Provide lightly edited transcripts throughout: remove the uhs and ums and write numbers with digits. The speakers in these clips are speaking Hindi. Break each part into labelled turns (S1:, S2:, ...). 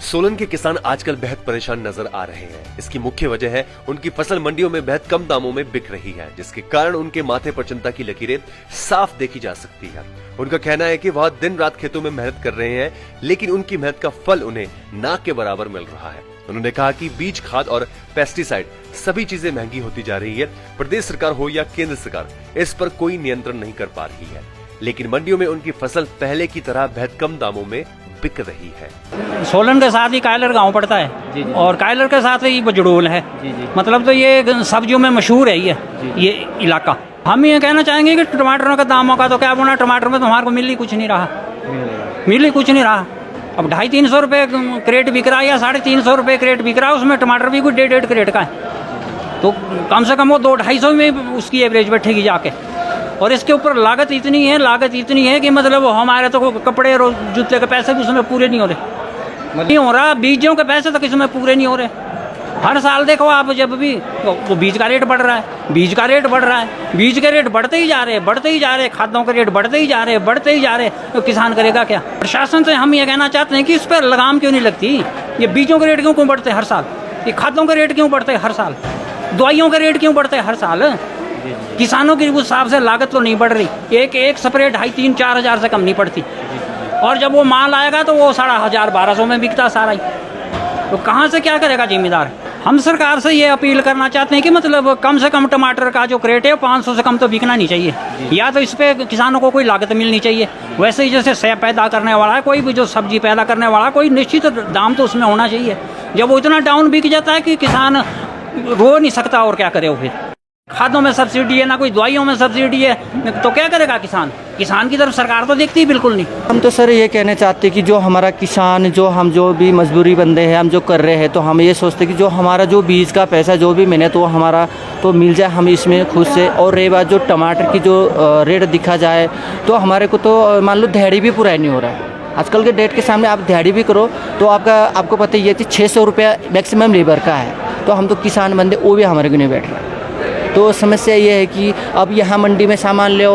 S1: सोलन के किसान आजकल बेहद परेशान नजर आ रहे हैं। इसकी मुख्य वजह है उनकी फसल मंडियों में बेहद कम दामों में बिक रही है, जिसके कारण उनके माथे पर चिंता की लकीरें साफ देखी जा सकती है। उनका कहना है कि वह दिन रात खेतों में मेहनत कर रहे हैं, लेकिन उनकी मेहनत का फल उन्हें नाक के बराबर मिल रहा है। उन्होंने कहा कि बीज, खाद और पेस्टिसाइड सभी चीजें महंगी होती जा रही है। प्रदेश सरकार हो या केंद्र सरकार, इस पर कोई नियंत्रण नहीं कर पा रही है, लेकिन मंडियों में उनकी फसल पहले की तरह बेहद कम दामों में बिक रही है।
S2: सोलन के साथ ही कायलर गांव पड़ता है।
S3: जी।
S2: और कायलर के साथ ही बजड़ोल है।
S3: जी।
S2: मतलब तो ये सब्जियों में मशहूर है ये इलाका। हम ये कहना चाहेंगे कि टमाटरों का दामों का तो क्या बोला, टमाटर में तो हमारे को मिल ही कुछ नहीं रहा। अब 250-300 रुपये क्रेट बिक रहा है या 350 रुपये क्रेट बिक रहा है, उसमें टमाटर भी कुछ 1.5 क्रेट का है, तो कम से कम वो 200-250 में उसकी एवरेज बैठेगी जाके। और इसके ऊपर लागत इतनी है कि मतलब हमारे तो कपड़े और जूते के पैसे भी उसमें पूरे नहीं हो रहा, बीजों के पैसे तक इसमें पूरे नहीं हो रहे। हर साल देखो आप, जब भी वो बीज का रेट बढ़ रहा है, बीज के रेट बढ़ते ही जा रहे, खादों के रेट बढ़ते ही जा रहे, तो किसान करेगा क्या? प्रशासन से हम ये कहना चाहते हैं कि इस पर लगाम क्यों नहीं लगती? ये बीजों के रेट क्यों बढ़ते हैं हर साल? ये खादों के रेट क्यों बढ़ते हैं हर साल? दवाइयों के रेट क्यों बढ़ते हैं हर साल? किसानों की उस हिसाब से लागत तो नहीं बढ़ रही। एक स्प्रे 2,500-3,000-4 हज़ार से कम नहीं पड़ती, और जब वो माल आएगा तो वो 1,500-1,200 में बिकता सारा ही। तो कहाँ से क्या करेगा जिम्मेदार? हम सरकार से ये अपील करना चाहते हैं कि मतलब कम से कम टमाटर का जो क्रेट है 500 से कम तो बिकना नहीं चाहिए, या तो इस पे किसानों को कोई लागत मिलनी चाहिए। वैसे ही जैसे सेब पैदा करने वाला है, कोई भी जो सब्जी पैदा करने वाला है, कोई निश्चित दाम तो उसमें होना चाहिए। जब वो इतना डाउन बिक जाता है कि किसान रो नहीं सकता, और क्या करे वो? फिर खादों में सब्सिडी है, ना कोई दवाइयों में सब्सिडी है, तो क्या करेगा किसान? किसान की तरफ सरकार तो देखती ही बिल्कुल नहीं।
S3: हम तो सर ये कहना चाहते हैं कि जो हमारा किसान, जो भी मजबूरी बंदे हैं, हम जो कर रहे हैं, तो हम ये सोचते हैं कि जो हमारा जो बीज का पैसा जो भी मेहनत वो हमारा तो मिल जाए हम इसमें खुद से। और रही बात जो टमाटर की जो रेट दिखा जाए, तो हमारे को तो मान लो दिहाड़ी भी पूरा नहीं हो रहा है। आजकल के डेट के सामने आप दिहाड़ी भी करो तो आपको पता ही है कि 600 रुपया मैक्सिमम लेबर का है, तो हम तो किसान बंदे वो भी हमारे को नहीं बैठ रहा। तो समस्या ये है कि अब यहाँ मंडी में सामान ले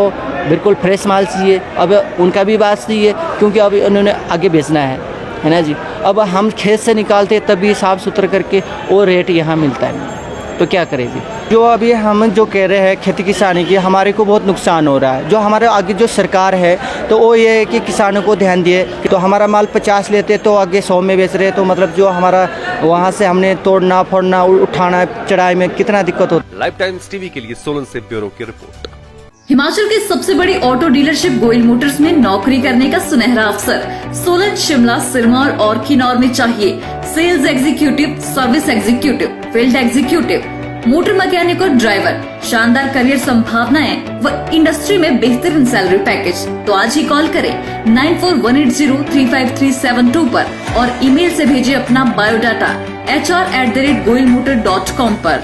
S3: बिल्कुल फ्रेश माल चाहिए, अब उनका भी बात सही है क्योंकि अब उन्होंने आगे बेचना है ना जी। अब हम खेत से निकालते तभी साफ़ सुथरा करके वो रेट यहाँ मिलता है, तो क्या करें जी? जो अभी हम जो कह रहे हैं खेती किसानी की, हमारे को बहुत नुकसान हो रहा है। जो हमारे आगे जो सरकार है तो वो ये है कि किसानों को ध्यान दिए, तो हमारा माल 50 लेते तो आगे 100 में बेच रहे, तो मतलब जो हमारा वहाँ से हमने तोड़ना फोड़ना उठाना चढ़ाई में कितना दिक्कत होती है।
S1: लाइफ टाइम्स टीवी के लिए सोलन से ब्यूरो की रिपोर्ट।
S4: हिमाचल की सबसे बड़ी ऑटो डीलरशिप गोयल मोटर्स में नौकरी करने का सुनहरा अवसर सोलन, शिमला, सिरमौर और किन्नौर में चाहिए sales executive, service executive, field executive, motor mechanic और ड्राइवर। शानदार करियर संभावनाएं व इंडस्ट्री में बेहतरीन सैलरी पैकेज। तो आज ही कॉल करें 9418035372 पर और ईमेल से भेजिए अपना बायोडाटा hr@goilmotor.com पर।